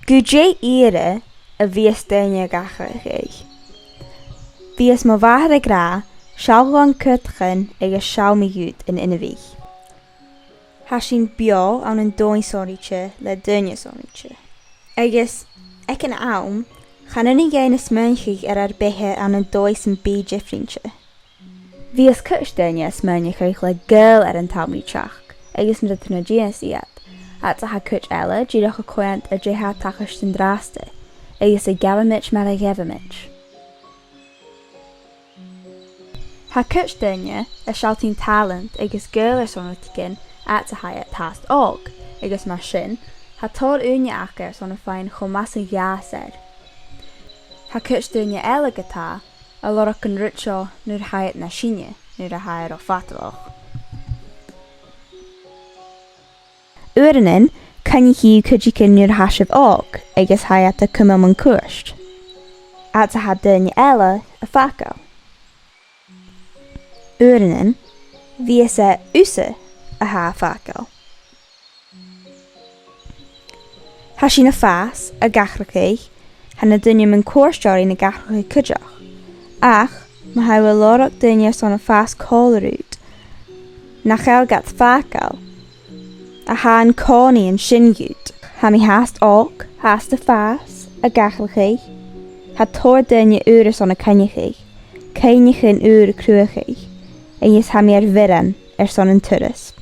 Gúdé ire a bhíos daine atharrachadh. Bhíos má bhathair gra, sealgán cúirteachan agus choimhneachain in inmhí. Tá sin beo an dóin sóiríte le daine sóiríte. Agus, ag an am, chan nighean is muinchaigh ar bithe an dóis an bí difriúnte. Bhíos cúis daine is muinchaigh le gcéil ar an taimlíteach, agus na tróidías iad. At a ha cúit eile díreach a coint a dréthe tachas den drásta, agus a gabhamit mar a gabhamit. Tá cúit daine a sealtaín talent agus gcéil ar sonratícin at a haiad tast og, agus mar sin, tá tóir coimhneachain ar sonna féin chomh meas a gheas ar. Tá cúit daine eile gotá a lorach an rút seo nuair haiad na sinne, nuair a haiad ó fatalach. Uaireann, coimhneachain cuideachn nuair haisibh og, agus haiad a cumam an cuairt. At a ha daine eile a facail. Uaireann, bhíos a úsa a ha facail. Tá sin na fas a atharrachadh, ha na duine man cuaisteoirí na atharrachadh cuideach. Ach, má haibh lorach duine son na fas cólarút, na cheall gat facail, a ha an cónaí an singiút, ha mi hast og, hast a fas, a atharrachadh, ha tóir duine uair son na coimhneachain, coimhneachain uair cruachaigh, agus ha mi ar bhirean ar son an turas.